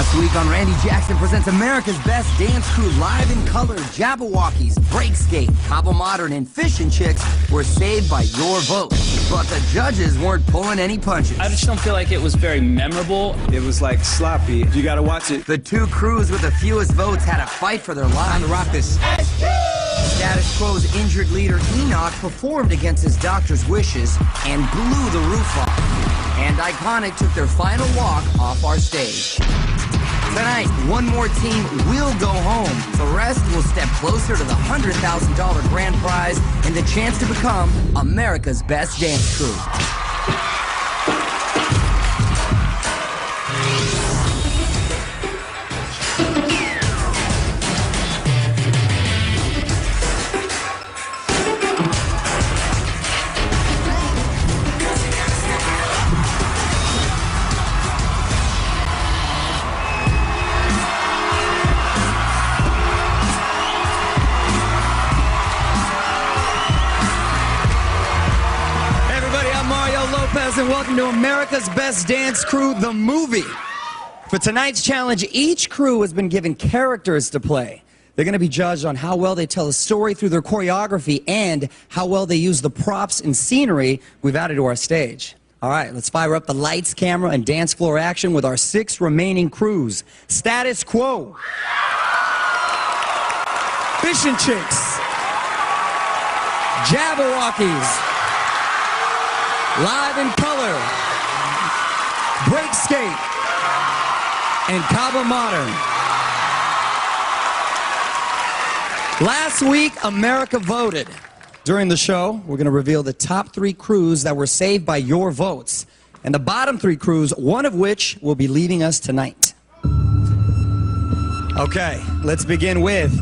This week on Randy Jackson Presents America's Best Dance Crew live in color, Jabberwockies, Breakskate, Cobble Modern, and Fish and Chicks were saved by your vote. But the judges weren't pulling any punches. I just don't feel like it was very memorable. It was like sloppy. You gotta watch it. The two crews with the fewest votes had a fight for their lives. Time to rock this. Status Quo's injured leader Enoch performed against his doctor's wishes and blew the roof off. And Iconic took their final walk off our stage. Tonight, one more team will go home. The rest will step closer to the $100,000 grand prize and the chance to become America's Best Dance Crew. And welcome to America's Best Dance Crew, the movie. For tonight's challenge, each crew has been given characters to play. They're going to be judged on how well they tell a story through their choreography and how well they use the props and scenery we've added to our stage. All right, let's fire up the lights, camera, and dance floor action with our 6 remaining crews. Status Quo, Fish and Chicks, Jabberwockies, Live in Color, Breakskate, and Cobble Modern. Last week, America voted. During the show, we're going to reveal the top 3 crews that were saved by your votes, and the bottom 3 crews, one of which will be leaving us tonight. Okay, let's begin with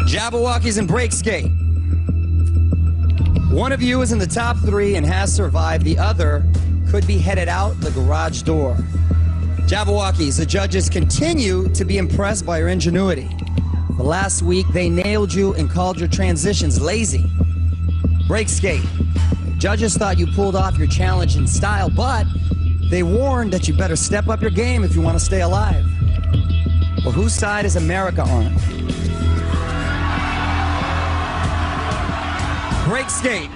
Jabberwockies and Breakskate. One of you is in the top 3 and has survived. The other could be headed out the garage door. Jabberwockies, the judges continue to be impressed by your ingenuity. The last week, they nailed you and called your transitions lazy. Breakskate, judges thought you pulled off your challenge in style, but they warned that you better step up your game if you want to stay alive. Well, whose side is America on? Breakskate,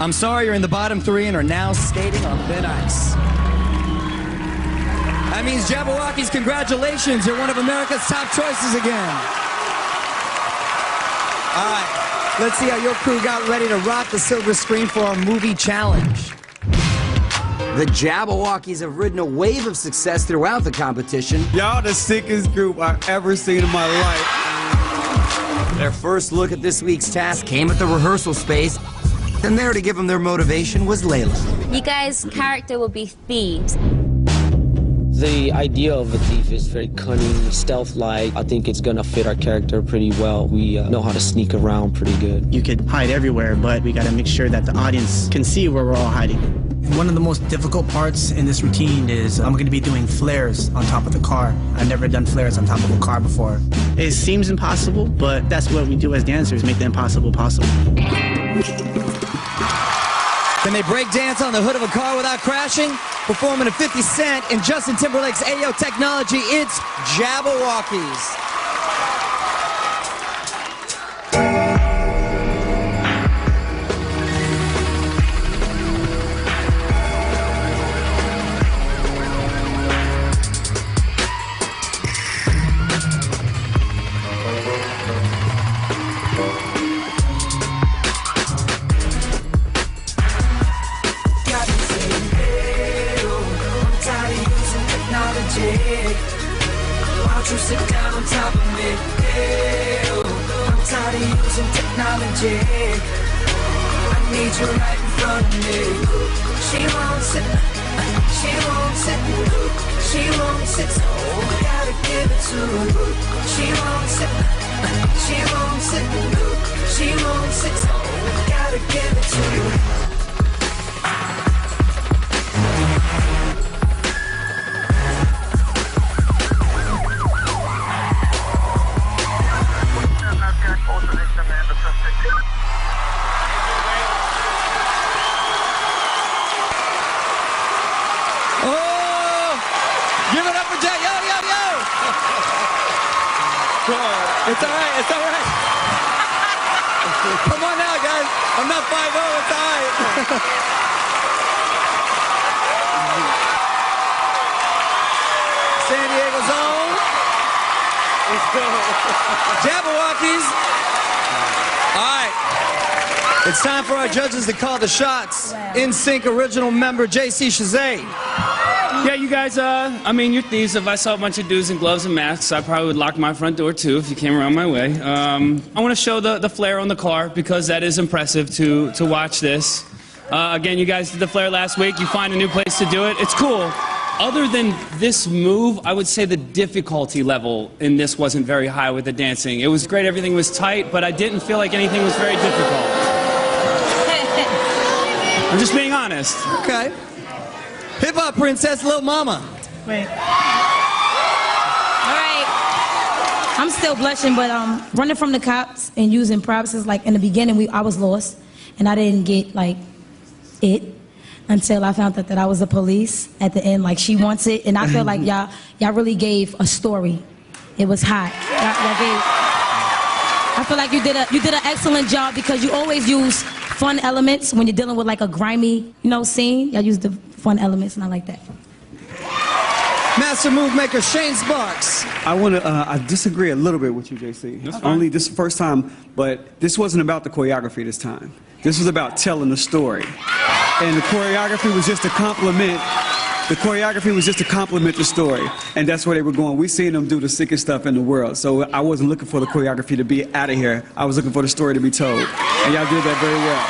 I'm sorry you're in the bottom 3 and are now skating on thin ice. That means Jabberwockies, congratulations, you're one of America's top choices again. All right, let's see how your crew got ready to rock the silver screen for our movie challenge. The Jabberwockies have ridden a wave of success throughout the competition. Y'all the sickest group I've ever seen in my life. Their first look at this week's task came at the rehearsal space, and there to give them their motivation was Layla. You guys' character will be thieves. The idea of a thief is very cunning, stealth-like. I think it's gonna fit our character pretty well. We know how to sneak around pretty good. You could hide everywhere, but we gotta make sure that the audience can see where we're all hiding. One of the most difficult parts in this routine is I'm going to be doing flares on top of the car. I've never done flares on top of a car before. It seems impossible, but that's what we do as dancers, make the impossible possible. Can they break dance on the hood of a car without crashing? Performing a 50 Cent and Justin Timberlake's Ayo Technology, it's Jabberwockies. Why don't you sit down on top of me? I'm tired of using technology. I need you right in front of me. She won't sit, she won't sit, she won't sit, so we gotta give it to her. She won't sit, she won't sit, she won't sit, so we gotta give it to her. It's all right. It's all right. Come on now, guys. I'm not 5-0. It's all right. San Diego's own. Jabberwockies. All right. It's time for our judges to call the shots. In Sync original member JC Chazet. Yeah, you guys, I mean, you're thieves. If I saw a bunch of dudes in gloves and masks, I probably would lock my front door too if you came around my way. I want to show the flare on the car because that is impressive to watch this. Again, you guys did the flare last week. You find a new place to do it. It's cool. Other than this move, I would say the difficulty level in this wasn't very high with the dancing. It was great, everything was tight, but I didn't feel like anything was very difficult. I'm just being honest. Okay. Hip-hop princess, Lil Mama. Wait. All right. I'm still blushing, but running from the cops and using props is like in the beginning I was lost and I didn't get like it until I found out that I was the police at the end. Like she wants it, and I feel like y'all really gave a story. It was hot. I feel like you did an excellent job because you always use fun elements when you're dealing with like a grimy, scene. Y'all use the fun elements, and I like that. Master move maker Shane Sparks. I disagree a little bit with you, JC. Only this is the first time, but this wasn't about the choreography this time. This was about telling the story. And the choreography was just a compliment. The choreography was just to complement the story. And that's where they were going. We seen them do the sickest stuff in the world. So I wasn't looking for the choreography to be out of here. I was looking for the story to be told. And y'all did that very well.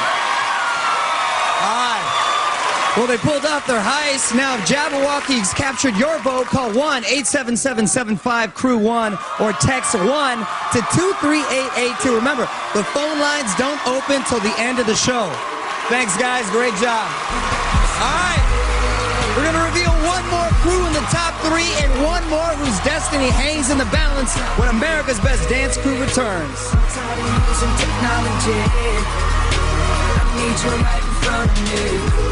Well, they pulled off their heist. Now, if Jabberwockies captured your vote, call 1-877-75-CREW-1 or text 1 to 23882. Remember, the phone lines don't open till the end of the show. Thanks, guys. Great job. All right. We're going to reveal one more crew in the top 3 and one more whose destiny hangs in the balance when America's Best Dance Crew returns. I'm tired of using technology. I need you right in front of me.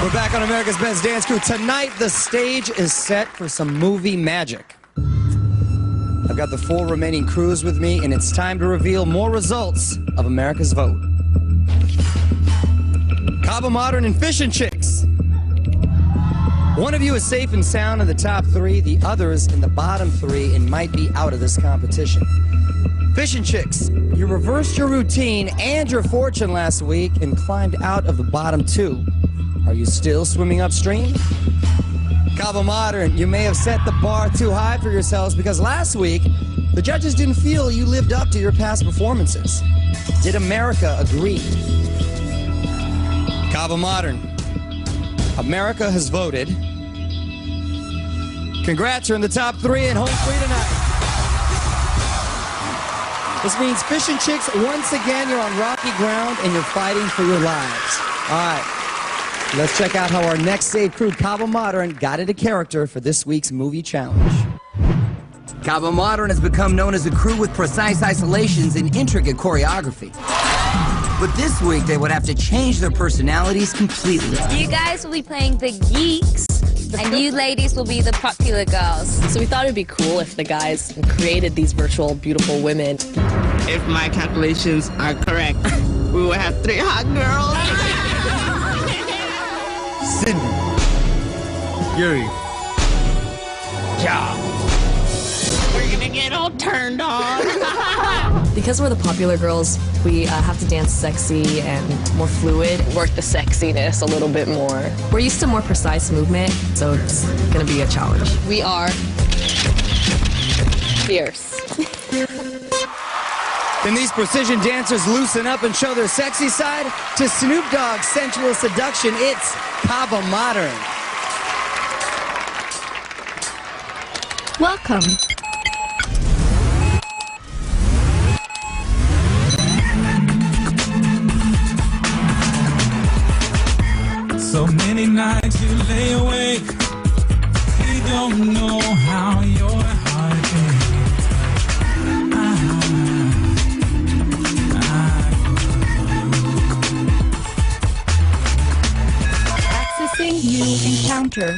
We're back on America's Best Dance Crew. Tonight, the stage is set for some movie magic. I've got the 4 remaining crews with me, and it's time to reveal more results of America's vote. Cabo Modern and Fish and Chicks. One of you is safe and sound in the top 3, the others in the bottom 3, and might be out of this competition. Fish and Chicks, you reversed your routine and your fortune last week and climbed out of the bottom 2. Are you still swimming upstream? Cabo Modern, you may have set the bar too high for yourselves because last week, the judges didn't feel you lived up to your past performances. Did America agree? Cabo Modern, America has voted. Congrats, you're in the top 3 and home free tonight. This means Fish and Chicks, once again, you're on rocky ground and you're fighting for your lives. All right. Let's check out how our next save crew, Cabo Modern, got into character for this week's movie challenge. Cabo Modern has become known as a crew with precise isolations and intricate choreography. But this week, they would have to change their personalities completely. You guys will be playing the geeks, and you ladies will be the popular girls. So we thought it'd be cool if the guys created these virtual, beautiful women. If my calculations are correct, we will have 3 hot girls. Sydney, Yuri, Yeah. We're gonna get all turned on. Because we're the popular girls, we have to dance sexy and more fluid, work the sexiness a little bit more. We're used to more precise movement, so it's gonna be a challenge. We are fierce. Can these precision dancers loosen up and show their sexy side? To Snoop Dogg's sensual seduction, it's Cabo Modern. Welcome. So many nights you lay awake, you don't know how your heart is. Accessing new encounter.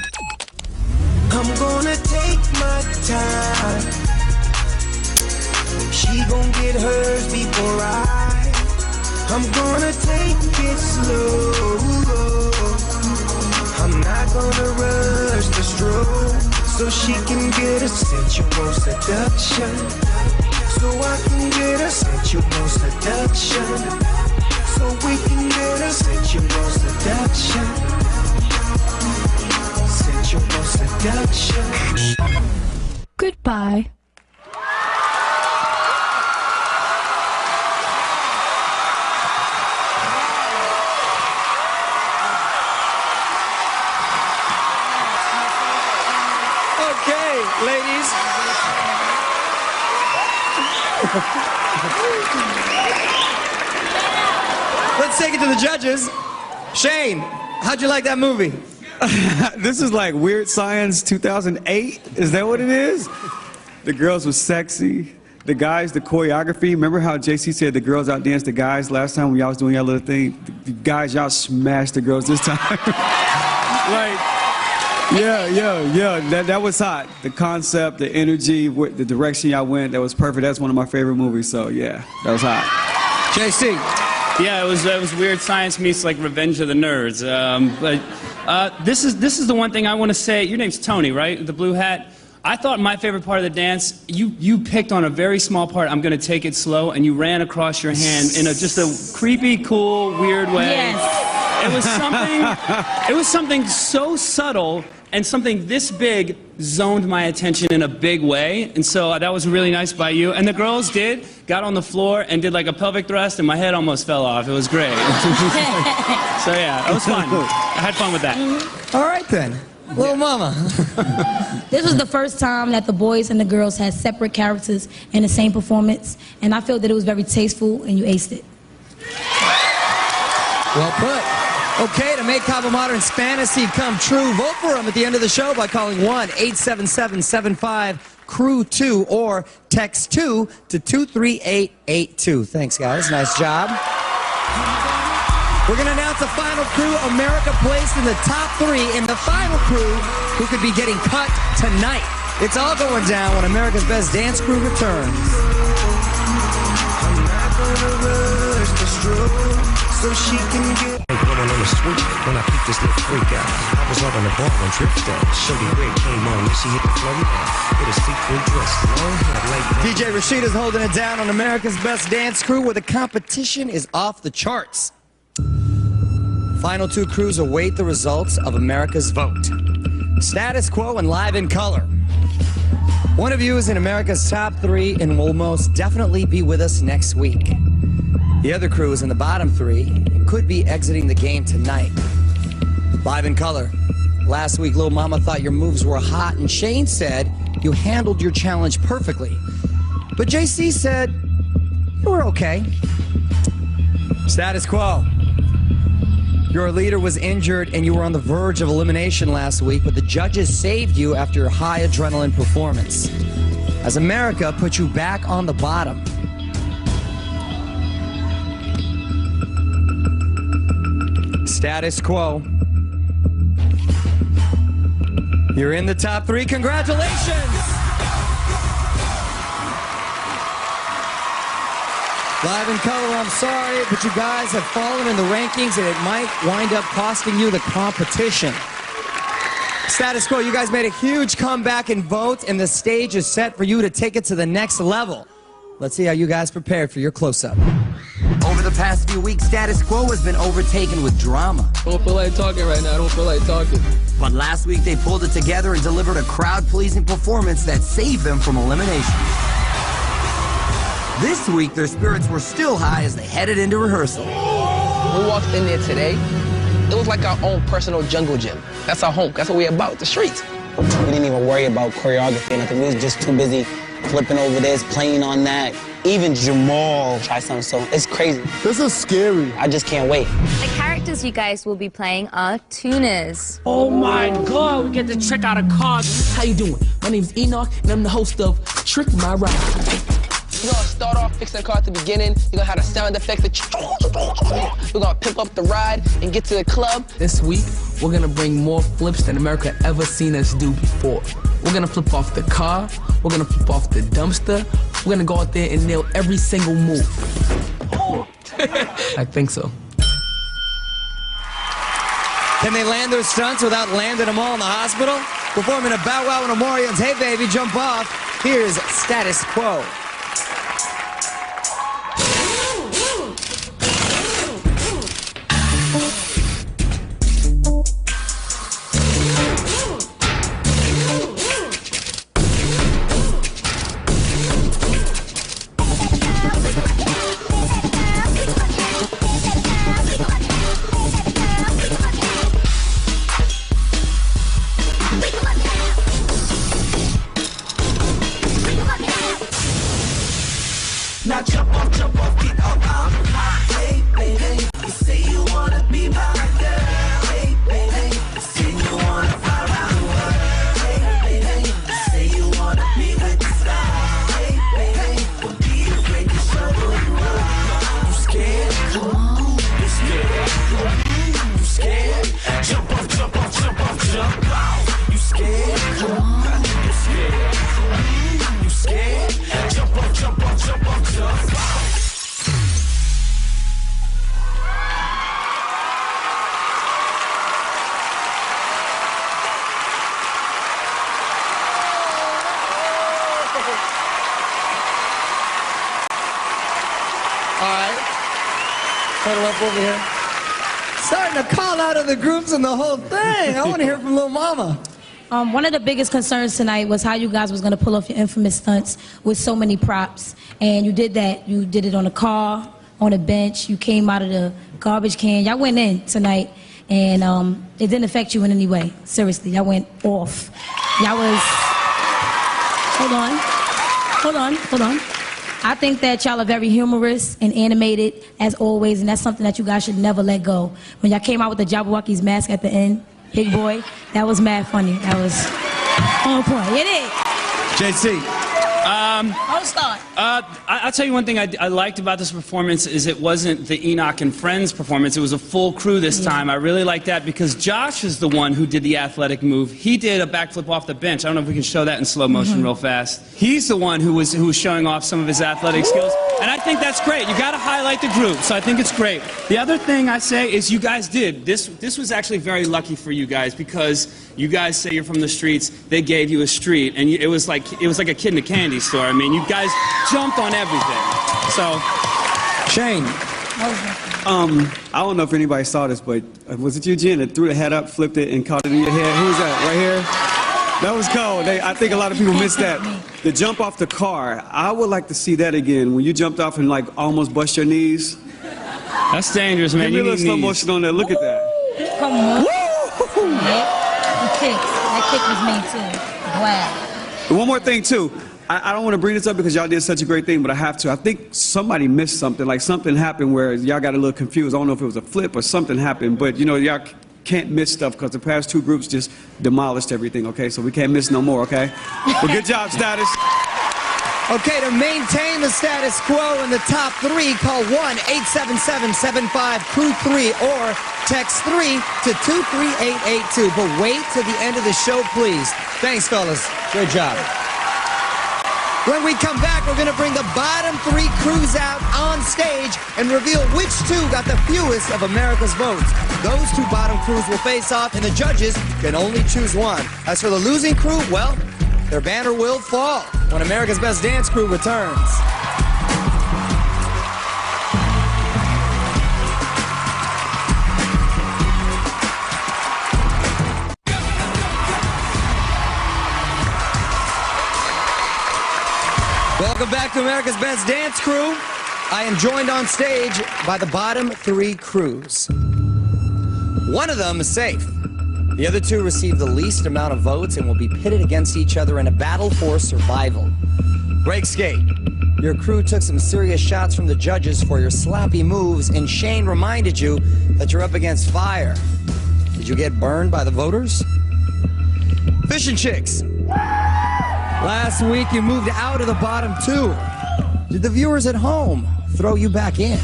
alright. I'm gonna take it slow. I'm not gonna rush the stroke, so she can get a sensual seduction. So I can get a sensual seduction. So we can get a sensual seduction. Sensual seduction. Goodbye. Okay, ladies. Let's take it to the judges. Shane, how'd you like that movie? This is like Weird Science 2008. Is that what it is? The girls were sexy. The guys, the choreography. Remember how JC said the girls outdanced the guys last time when y'all was doing that little thing? The guys, y'all smashed the girls this time. Like, yeah. That was hot. The concept, the energy, the direction y'all went, that was perfect. That's one of my favorite movies. So yeah, that was hot. JC. Yeah, it was Weird Science meets like Revenge of the Nerds. But this is the one thing I want to say. Your name's Tony, right? The blue hat. I thought my favorite part of the dance, you picked on a very small part. I'm going to take it slow, and you ran across your hand in just a creepy, cool, weird way. Yes. It was something so subtle and something this big zoned my attention in a big way, and so that was really nice by you. And the girls got on the floor and did like a pelvic thrust, and my head almost fell off. It was great. So yeah, it was fun. I had fun with that. All right then, little mama. This was the first time that the boys and the girls had separate characters in the same performance, and I felt that it was very tasteful, and you aced it. Well put. Okay, to make Cabo Modern's fantasy come true, vote for him at the end of the show by calling 1-877-75-CREW2 or text 2 to 23882. Thanks, guys. Nice job. We're going to announce the final crew. America placed in the top 3 in the final crew who could be getting cut tonight. It's all going down when America's Best Dance Crew returns. I'm not gonna rush the stroke, so she can get woman on the street when I peeped this little freak out. I was out on the bar when tripped out. Shorty red came on and she hit the floor with a see-through dress. Long hair like DJ Rashida's holding it down on America's Best Dance Crew, where the competition is off the charts. Final 2 crews await the results of America's vote. Status Quo and Live in Color. One of you is in America's top 3 and will most definitely be with us next week. The other crew is in the bottom 3 and could be exiting the game tonight. Live in Color. Last week, Lil Mama thought your moves were hot, and Shane said you handled your challenge perfectly. But JC said you were okay. Status Quo. Your leader was injured and you were on the verge of elimination last week, but the judges saved you after your high adrenaline performance. As America put you back on the bottom. Status Quo. You're in the top 3. Congratulations! Live in Color, I'm sorry, but you guys have fallen in the rankings and it might wind up costing you the competition. Status Quo, you guys made a huge comeback in votes, and the stage is set for you to take it to the next level. Let's see how you guys prepared for your close-up. Over the past few weeks, Status Quo has been overtaken with drama. I don't feel like talking right now. I don't feel like talking. But last week, they pulled it together and delivered a crowd-pleasing performance that saved them from elimination. This week, their spirits were still high as they headed into rehearsal. We walked in there today. It was like our own personal jungle gym. That's our home. That's what we're about, the streets. We didn't even worry about choreography and nothing. We was just too busy flipping over this, playing on that. Even Jamal tried something, so it's crazy. This is scary. I just can't wait. The characters you guys will be playing are tuners. Oh my God, we get to check out a car. How you doing? My name's Enoch, and I'm the host of Trick My Ride. We're gonna start off fixing the car at the beginning. We're gonna have the sound effects. We're gonna pimp up the ride and get to the club. This week, we're gonna bring more flips than America ever seen us do before. We're gonna flip off the car. We're gonna flip off the dumpster. We're gonna go out there and nail every single move. I think so. Can they land their stunts without landing them all in the hospital? Performing a Bow Wow and Amorians, Hey Baby, Jump Off. Here's Status Quo. Now jump off, get up, I'm hot. Hey, baby, you say you wanna be my girl. Hey, baby, you say you wanna fly around the world. Hey, baby, you say you wanna be with the stars. Hey, baby, don't be afraid to show who you are. You scared? Come on. You scared? You scared? Jump off, jump off, jump off, jump off. You scared? Come on. You scared? You scared? Jump off, jump off, jump off, jump off. All right. Huddle up over here. Starting to call out of the groups and the whole thing. I want to hear from Lil Mama. One of the biggest concerns tonight was how you guys was going to pull off your infamous stunts with so many props. And you did that. You did it on a car, on a bench. You came out of the garbage can. Y'all went in tonight, and it didn't affect you in any way. Seriously, y'all went off. Y'all was... Hold on. I think that y'all are very humorous and animated, as always, and that's something that you guys should never let go. When y'all came out with the Jabberwockies mask at the end, Big Boy, that was mad funny. That was on point. It is. JC. Don't start. I'll tell you one thing I liked about this performance is it wasn't the Enoch and Friends performance. It was a full crew this time. I really like that because Josh is the one who did the athletic move. He did a backflip off the bench. I don't know if we can show that in slow motion real fast. He's the one who was showing off some of his athletic skills. And I think that's great. You got to highlight the group. So I think it's great. The other thing I say is you guys did. This was actually very lucky for you guys because you guys say you're from the streets. They gave you a street, and it was like a kid in a candy store. I mean, you guys jumped on everything. So, Shane. I don't know if anybody saw this, but was it you, Jen, that threw the hat up, flipped it, and caught it in your head? Who was that? Right here? That was cold. I think a lot of people missed that. The jump off the car. I would like to see that again. When you jumped off and like almost bust your knees. That's dangerous, man. Give me a little slow motion on that. Look at that. Come on. Woo! That kick was mean too. Wow. One more thing too. I don't want to bring this up because y'all did such a great thing, but I have to. I think somebody missed something. Like something happened where y'all got a little confused. I don't know if it was a flip or something happened, but you know, y'all can't miss stuff because the past two groups just demolished everything, okay? So we can't miss no more, okay? Well, good job, Status. Okay, to maintain the status quo in the top three, call 1-877-75-CREW-3 or text 3 to 23882. But wait till the end of the show, please. Thanks, fellas. Great job. When we come back, we're going to bring the bottom three crews out on stage and reveal which two got the fewest of America's votes. Those two bottom crews will face off, and the judges can only choose one. As for the losing crew, well, their banner will fall when America's Best Dance Crew returns. Welcome back to America's Best Dance Crew. I am joined on stage by the bottom three crews. One of them is safe. The other two receive the least amount of votes and will be pitted against each other in a battle for survival. Break skate. Your crew took some serious shots from the judges for your sloppy moves, and Shane reminded you that you're up against fire. Did you get burned by the voters? Fish and Chicks. Last week you moved out of the bottom two. Did the viewers at home throw you back in?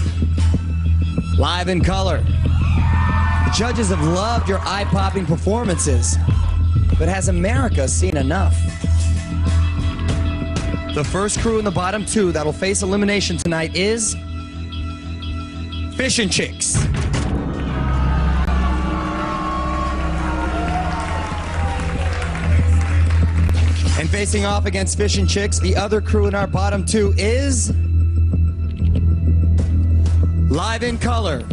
Live in Color. The judges have loved your eye-popping performances, but has America seen enough? The first crew in the bottom two that'll face elimination tonight is Fish and Chicks. And facing off against Fish and Chicks, the other crew in our bottom two is Live in Color.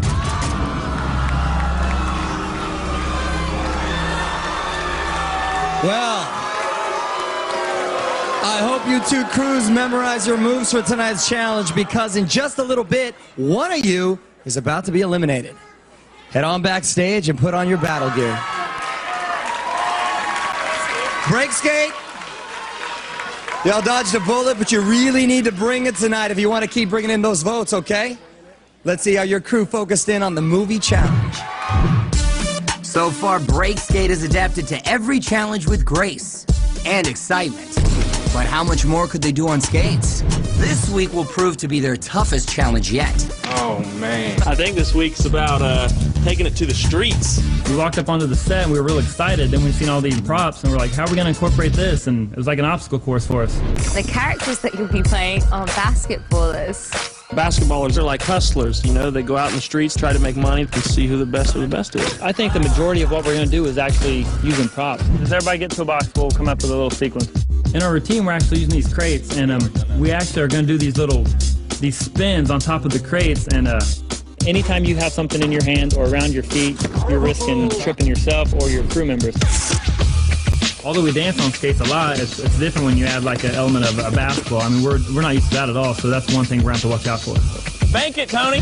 Well, I hope you two crews memorize your moves for tonight's challenge, because in just a little bit, one of you is about to be eliminated. Head on backstage and put on your battle gear. Break skate. Y'all dodged a bullet, but you really need to bring it tonight if you want to keep bringing in those votes, okay? Let's see how your crew focused in on the movie challenge. So far, Break Skate has adapted to every challenge with grace and excitement. But how much more could they do on skates? This week will prove to be their toughest challenge yet. Oh, man. I think this week's about taking it to the streets. We walked up onto the set and we were real excited. Then we seen all these props and we're like, how are we going to incorporate this? And it was like an obstacle course for us. The characters that you'll be playing are basketballers. Basketballers are like hustlers, you know, they go out in the streets, try to make money, and see who the best of the best is. I think the majority of what we're going to do is actually using props. As everybody get to a box, we'll come up with a little sequence. In our routine, we're actually using these crates, and we actually are going to do these spins on top of the crates, and anytime you have something in your hand or around your feet, you're risking tripping yourself or your crew members. Although we dance on skates a lot, it's different when you add like an element of a basketball. I mean, we're not used to that at all, so that's one thing we're going to have to watch out for. Bank it, Tony!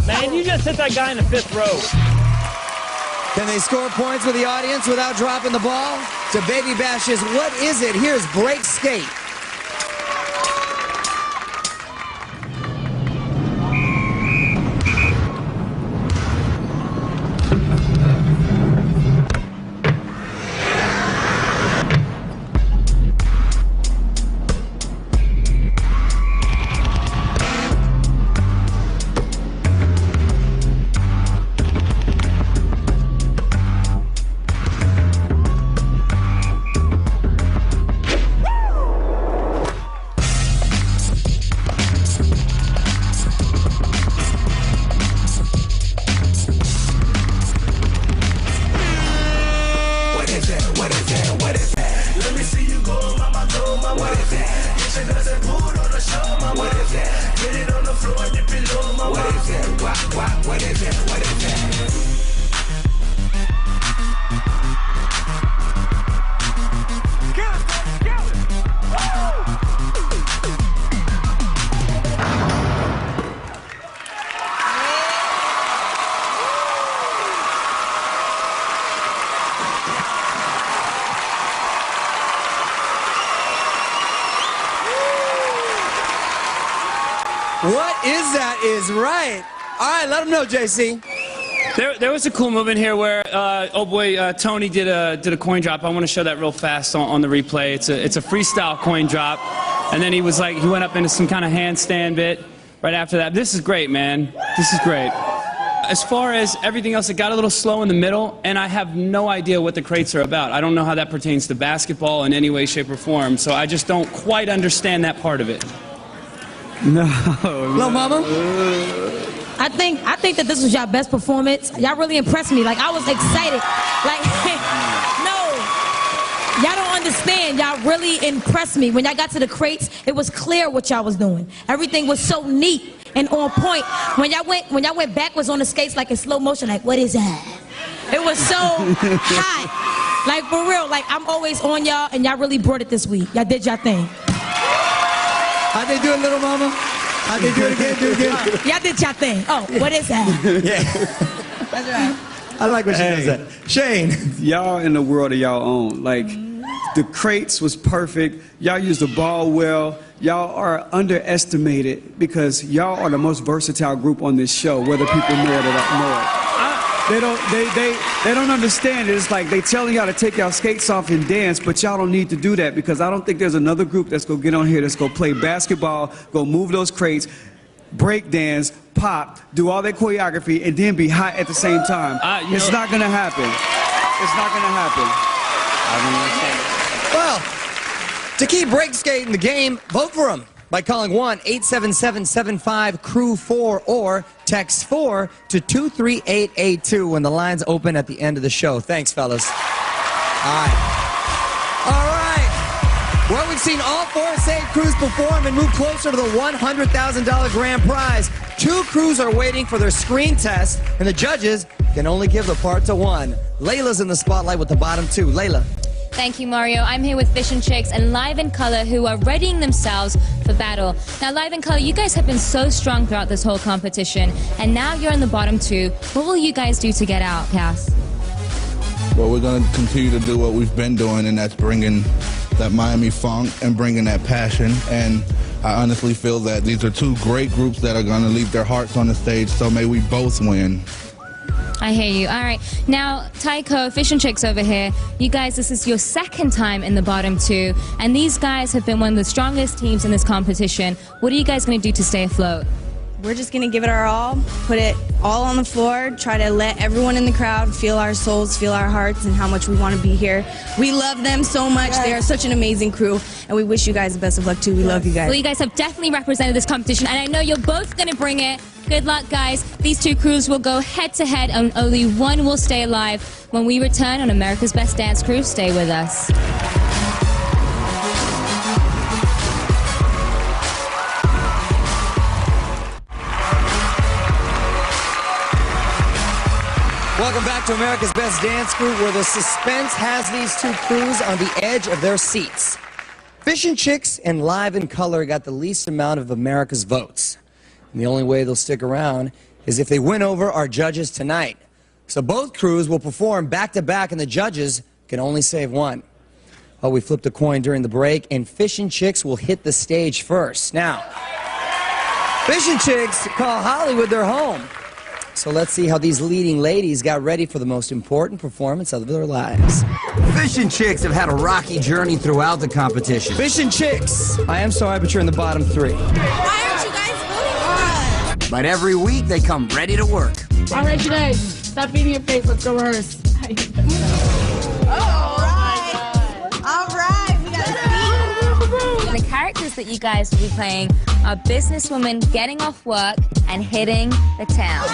Man, you just hit that guy in the 5th row. Can they score points with the audience without dropping the ball? To Baby Bash's What Is It? Here's Break Skate. What is that is right. All right, let them know, JC. There was a cool move in here where, oh boy, Tony did a coin drop. I want to show that real fast on the replay. It's a freestyle coin drop. And then he went up into some kind of handstand bit right after that. This is great, man. This is great. As far as everything else, it got a little slow in the middle, and I have no idea what the crates are about. I don't know how that pertains to basketball in any way, shape, or form, so I just don't quite understand that part of it. No. Little mama? I think that this was y'all best performance. Y'all really impressed me. Like, I was excited. Like, no. Y'all don't understand. Y'all really impressed me. When y'all got to the crates, it was clear what y'all was doing. Everything was so neat and on point. When y'all went backwards on the skates, like in slow motion, like, what is that? It was so hot. Like, for real. Like, I'm always on y'all, and y'all really brought it this week. Y'all did y'all thing. How'd they do it, little mama? How'd they do it again? Do it again. Y'all did y'all thing. Oh, what is that? Yeah. That's right. I like when she does that. Shane. Y'all in the world of y'all own. Like, the crates was perfect. Y'all used the ball well. Y'all are underestimated because y'all are the most versatile group on this show, whether people know it or not know it. They don't understand it. It's like they telling y'all to take y'all skates off and dance, but y'all don't need to do that because I don't think there's another group that's gonna get on here that's gonna play basketball, go move those crates, break dance, pop, do all that choreography, and then be hot at the same time. It's not gonna happen. It's not gonna happen. Well, to keep break skating the game, vote for them. by calling 1-877-75-CREW-4 or text 4 to 23882 when the lines open at the end of the show. Thanks, fellas. All right. Well, we've seen all 4 saved crews perform and move closer to the $100,000 grand prize. 2 crews are waiting for their screen test, and the judges can only give the part to 1. Layla's in the spotlight with the bottom 2. Layla. Thank you, Mario. I'm here with Fish and Chicks and Live in Color, who are readying themselves for battle. Now, Live in Color, you guys have been so strong throughout this whole competition, and now you're in the bottom 2. What will you guys do to get out, Cass? Well, we're going to continue to do what we've been doing, and that's bringing that Miami funk and bringing that passion. And I honestly feel that these are 2 great groups that are going to leave their hearts on the stage, so may we both win. I hear you. All right. Now, Tycho, Fish and Chicks over here, you guys, this is your 2nd time in the bottom 2, and these guys have been one of the strongest teams in this competition. What are you guys going to do to stay afloat? We're just going to give it our all, put it all on the floor, try to let everyone in the crowd feel our souls, feel our hearts, and how much we want to be here. We love them so much. They are such an amazing crew, and we wish you guys the best of luck, too. We love you guys. Well, you guys have definitely represented this competition, and I know you're both going to bring it. Good luck, guys. These 2 crews will go head-to-head, and only one will stay alive. When we return on America's Best Dance Crew, stay with us. Welcome back to America's Best Dance Crew, where the suspense has these 2 crews on the edge of their seats. Fish and Chicks and Live in Color got the least amount of America's votes. And the only way they'll stick around is if they win over our judges tonight. So both crews will perform back-to-back, and the judges can only save 1. Oh, we flipped a coin during the break, and Fish and Chicks will hit the stage first. Now, Fish and Chicks call Hollywood their home. So let's see how these leading ladies got ready for the most important performance of their lives. Fish and Chicks have had a rocky journey throughout the competition. Fish and Chicks, I am sorry, but you're in the bottom 3. Why aren't you guys voting for us? But every week they come ready to work. All right, you guys, stop beating your face. Let's go rehearse. The characters that you guys will be playing are businesswomen getting off work and hitting the town.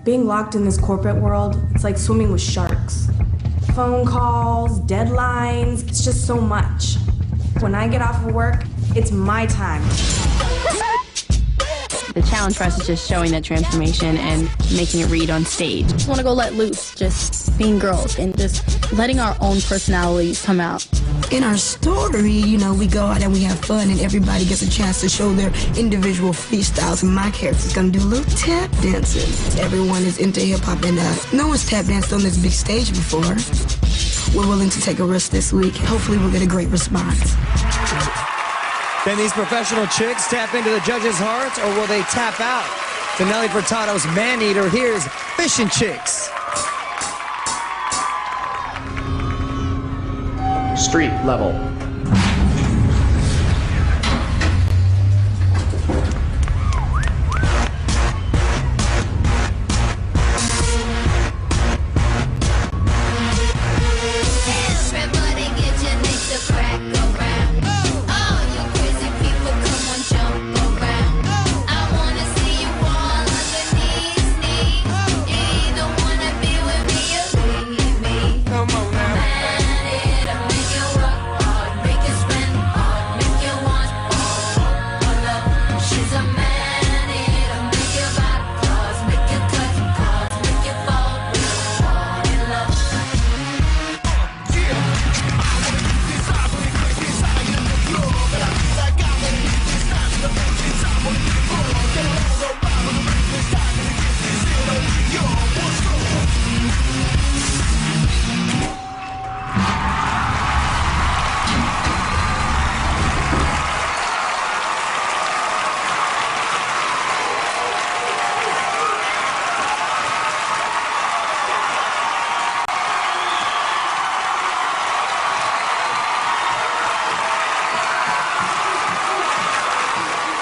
Being locked in this corporate world, it's like swimming with sharks. Phone calls, deadlines, it's just so much. When I get off of work, it's my time. The challenge for us is just showing that transformation and making it read on stage. Just want to go let loose, just being girls and just letting our own personalities come out. In our story, you know, we go out and we have fun and everybody gets a chance to show their individual freestyles, and my character's gonna do a little tap dancing. Everyone is into hip-hop and no one's tap danced on this big stage before. We're willing to take a risk this week. Hopefully we'll get a great response. Can these professional chicks tap into the judges' hearts, or will they tap out to Nelly Furtado's Man-Eater? Here's Fish and Chicks. Street level.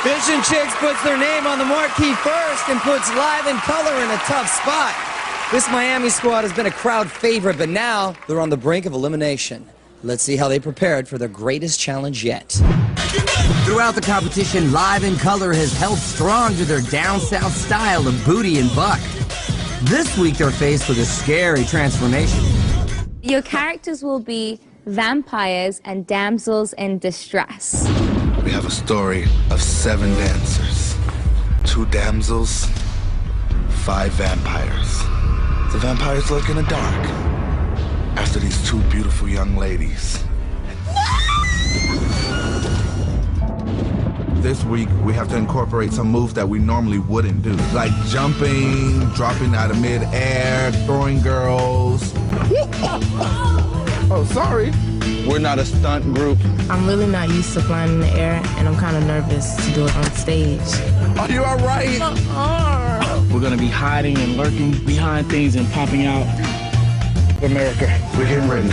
Fish and Chicks puts their name on the marquee first and puts Live in Color in a tough spot. This Miami squad has been a crowd favorite, but now they're on the brink of elimination. Let's see how they prepared for their greatest challenge yet. Throughout the competition, Live in Color has held strong to their down south style of booty and buck. This week they're faced with a scary transformation. Your characters will be vampires and damsels in distress. We have a story of 7 dancers, 2 damsels, 5 vampires. The vampires lurk in the dark after these 2 beautiful young ladies. This week, we have to incorporate some moves that we normally wouldn't do, like jumping, dropping out of mid-air, throwing girls. Oh, sorry. We're not a stunt group. I'm really not used to flying in the air, and I'm kind of nervous to do it on stage. Are you all right? We're going to be hiding and lurking behind things and popping out. America, we're getting ready.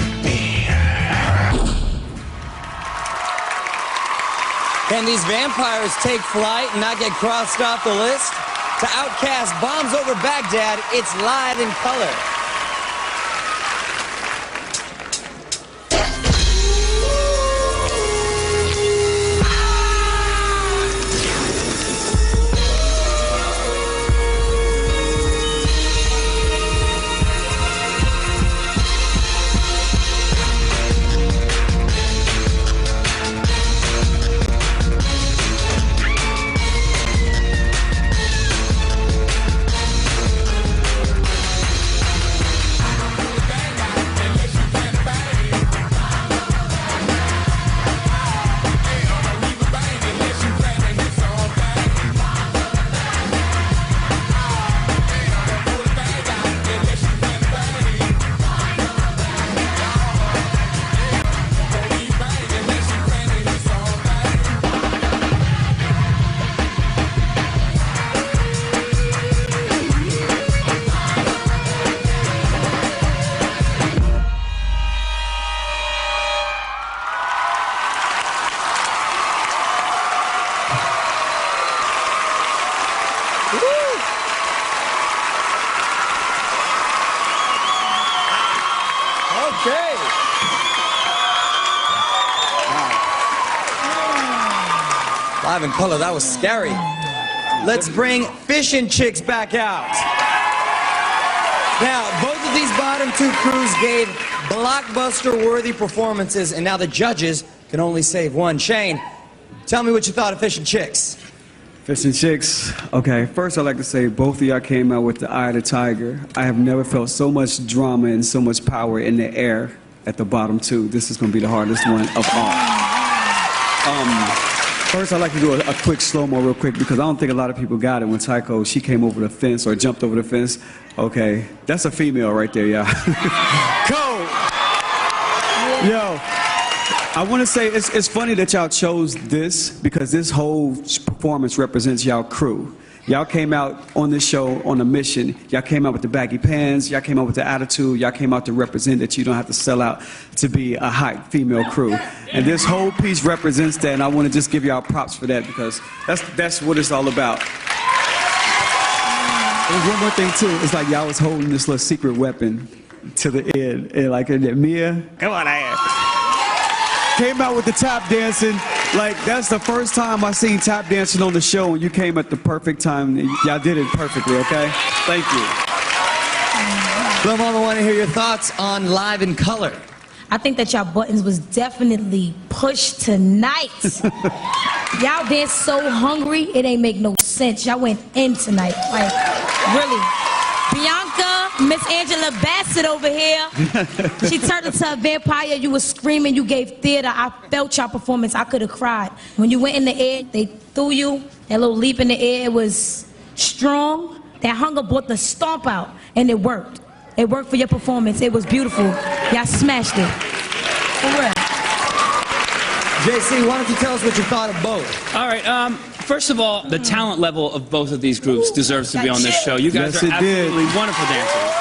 Can these vampires take flight and not get crossed off the list? To outcast Bombs Over Baghdad, it's Live in Color. Okay. Live in Color, that was scary. Let's bring Fish and Chicks back out. Now, both of these bottom 2 crews gave blockbuster-worthy performances, and now the judges can only save one. Shane, tell me what you thought of Fish and Chicks. Fish and Chicks. Okay, first I'd like to say both of y'all came out with the eye of the tiger. I have never felt so much drama and so much power in the air at the bottom 2. This is going to be the hardest one of all. First I'd like to do a quick slow-mo real quick because I don't think a lot of people got it when Tycho, she came over the fence or jumped over the fence. Okay, that's a female right there, y'all. Go! Yo. I want to say it's funny that y'all chose this because this whole performance represents y'all crew. Y'all came out on this show on a mission. Y'all came out with the baggy pants. Y'all came out with the attitude. Y'all came out to represent that you don't have to sell out to be a hype female crew. And this whole piece represents that, and I want to just give y'all props for that because that's what it's all about. There's one more thing too. It's like y'all was holding this little secret weapon to the end, and like Mia, come on, came out with the tap dancing. Like, that's the first time I seen tap dancing on the show, and you came at the perfect time. Y'all did it perfectly, okay? Thank you. Blum, I want to hear your thoughts on Live in Color. I think that y'all buttons was definitely pushed tonight. Y'all been so hungry, it ain't make no sense. Y'all went in tonight, like, really. Bianca, Miss Angela Bassett over here, she turned into a vampire. You were screaming, you gave theater. I felt your performance. I could have cried. When you went in the air, they threw you. That little leap in the air, it was strong. That hunger brought the stomp out, and it worked. It worked for your performance. It was beautiful. Y'all smashed it. For real. JC, why don't you tell us what you thought of both? All right, first of all, the talent level of both of these groups deserves to be on this show. You guys are absolutely wonderful dancers.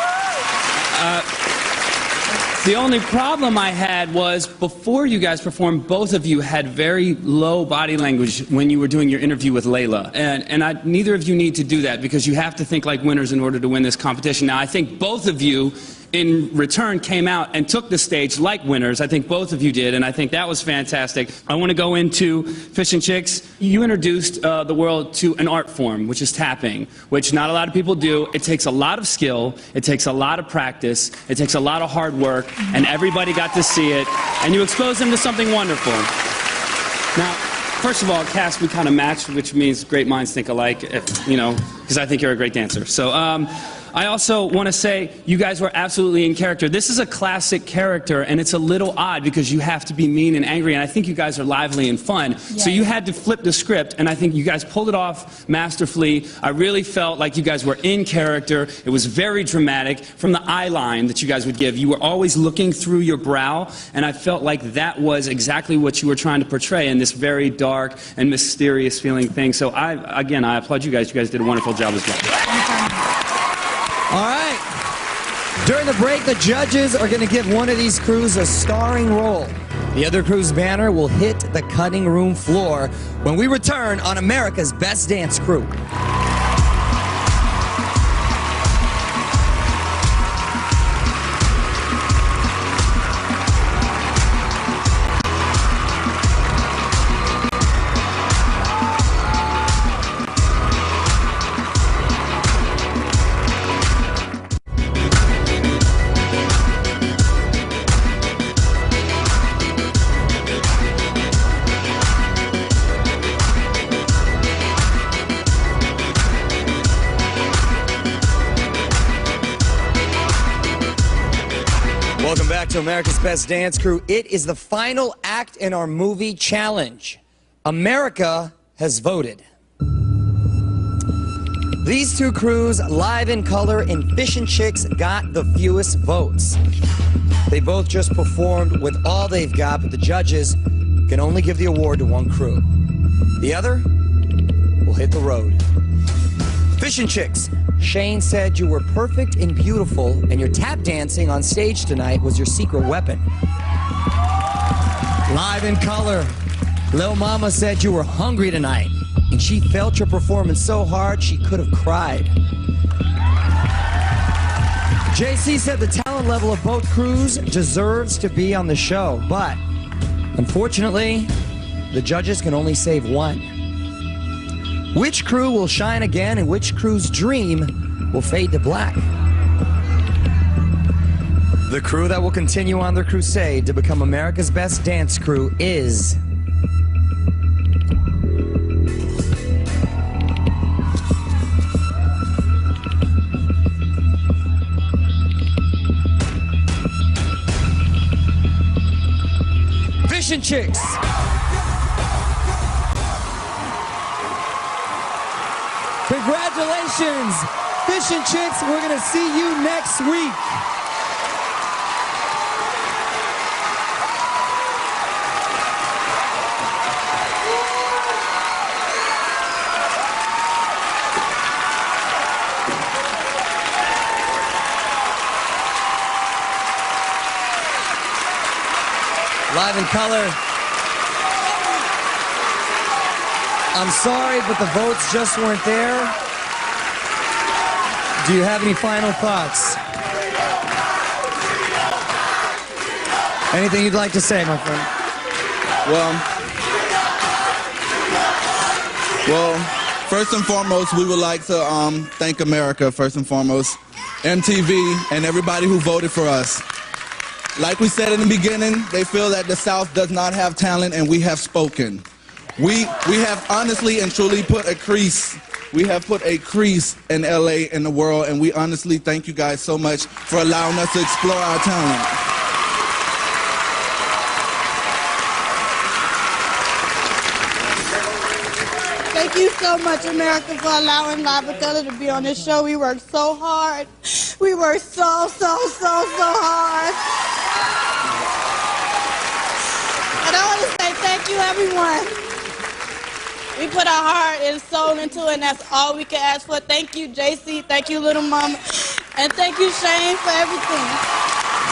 The only problem I had was before you guys performed, both of you had very low body language when you were doing your interview with Layla. And neither of you need to do that because you have to think like winners in order to win this competition. Now, I think both of you in return came out and took the stage like winners. I think both of you did, and I think that was fantastic. I want to go into Fish and Chicks. You introduced the world to an art form, which is tapping, which not a lot of people do. It takes a lot of skill, it takes a lot of practice, it takes a lot of hard work, and everybody got to see it, and you exposed them to something wonderful. Now, first of all, Cass, we kind of matched, which means great minds think alike, if, you know, because I think you're a great dancer. So, I also want to say you guys were absolutely in character. This is a classic character, and it's a little odd because you have to be mean and angry, and I think you guys are lively and fun. Yeah. So you had to flip the script, and I think you guys pulled it off masterfully. I really felt like you guys were in character. It was very dramatic. From the eye line that you guys would give, you were always looking through your brow, and I felt like that was exactly what you were trying to portray in this very dark and mysterious feeling thing. So again, I applaud you guys. You guys did a wonderful job as well. All right. During the break, the judges are going to give one of these crews a starring role. The other crew's banner will hit the cutting room floor when we return on America's Best Dance Crew. Welcome back to America's Best Dance Crew. It is the final act in our movie challenge. America has voted. These two crews, Live in Color and Fish and Chicks, got the fewest votes. They both just performed with all they've got, but the judges can only give the award to one crew. The other will hit the road. Fish and Chicks, Shane said you were perfect and beautiful, and your tap dancing on stage tonight was your secret weapon. Live in Color, Lil Mama said you were hungry tonight, and she felt your performance so hard she could have cried. JC said the talent level of both crews deserves to be on the show, but unfortunately, the judges can only save one. Which crew will shine again and which crew's dream will fade to black? The crew that will continue on their crusade to become America's Best Dance Crew is... Fish and Chicks. Congratulations, Fish and Chicks. We're going to see you next week. Live in Color. I'm sorry, but the votes just weren't there. Do you have any final thoughts? Anything you'd like to say, my friend? Well, first and foremost, we would like to thank America, first and foremost, MTV, and everybody who voted for us. Like we said in the beginning, they feel that the South does not have talent, and we have spoken. We have honestly and truly put a crease. We have put a crease in LA in the world, and we honestly thank you guys so much for allowing us to explore our talent. Thank you so much, America, for allowing Live in Color to be on this show. We worked so hard. We worked so hard. And I want to say thank you, everyone. We put our heart and soul into it, and that's all we can ask for. Thank you, JC. Thank you, Little Mama. And thank you, Shane, for everything.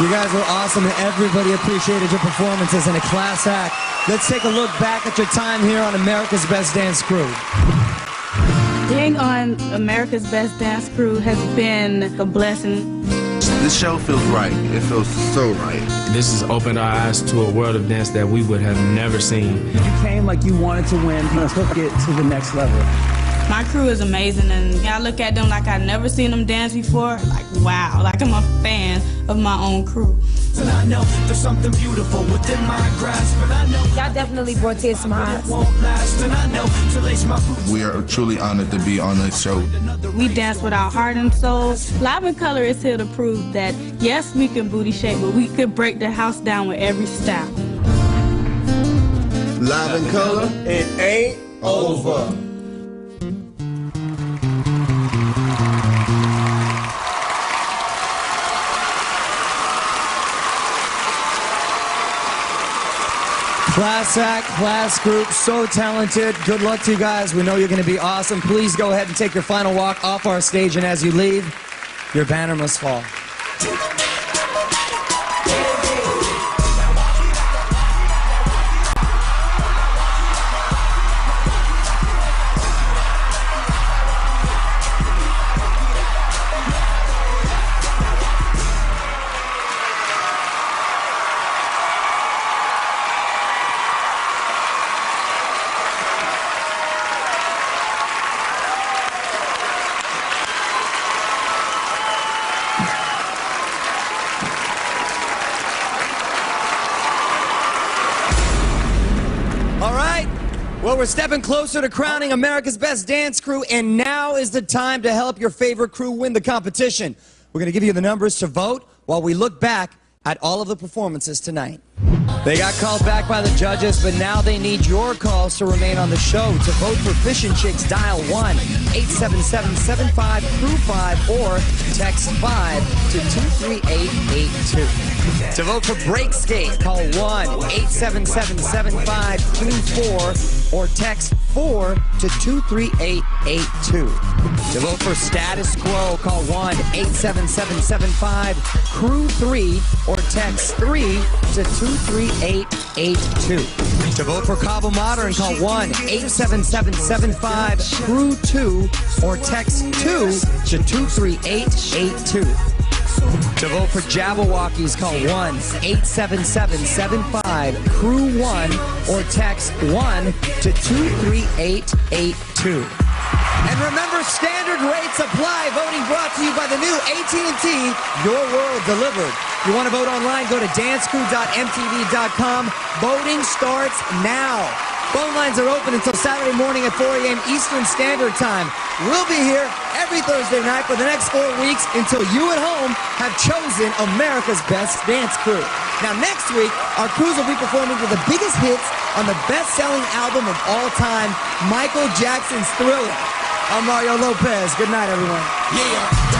You guys were awesome, and everybody appreciated your performances in a class act. Let's take a look back at your time here on America's Best Dance Crew. Being on America's Best Dance Crew has been a blessing. This show feels right. It feels so right. This has opened our eyes to a world of dance that we would have never seen. You came like you wanted to win. You took it to the next level. My crew is amazing, and I look at them like I've never seen them dance before. Like, wow, like I'm a fan of my own crew. And I know there's something beautiful within my grasp, and I know Y'all definitely brought tears to my eyes. won't last, and I know to lace my boots. We are truly honored to be on this show. We dance with our heart and soul. Live in Color is here to prove that, yes, we can booty shake, but we could break the house down with every style. Live in color, it ain't over. Class act, class group, so talented. Good luck to you guys. We know you're going to be awesome. Please go ahead and take your final walk off our stage, and as you leave, your banner must fall. Well, we're stepping closer to crowning America's Best Dance Crew, and now is the time to help your favorite crew win the competition. We're going to give you the numbers to vote while we look back at all of the performances tonight. They got called back by the judges, but now they need your calls to remain on the show. To vote for Fish and Chicks, dial 1-877-75-CREW-5 or text 5 to 23882. To vote for Break Skate, call 1-877-75-CREW-4 or text 4 to 23882. To vote for Status Quo, call 1-877-75-CREW-3 or text 3 to 23882. To vote for Cabo Modern, call 1-877-75-CREW-2 or text 2 to 23882. To vote for Jabberwockies, call 1-877-75-CREW-1 or text 1 to 23882. And remember, standard rates apply. Voting brought to you by the new AT&T Your World Delivered. If you want to vote online, go to dancecrew.mtv.com. Voting starts now. Phone lines are open until Saturday morning at 4 a.m. Eastern Standard Time. We'll be here every Thursday night for the next 4 weeks until you at home have chosen America's Best Dance Crew. Now, next week, our crews will be performing with the biggest hits on the best-selling album of all time, Michael Jackson's Thriller. I'm Mario Lopez. Good night, everyone. Yeah.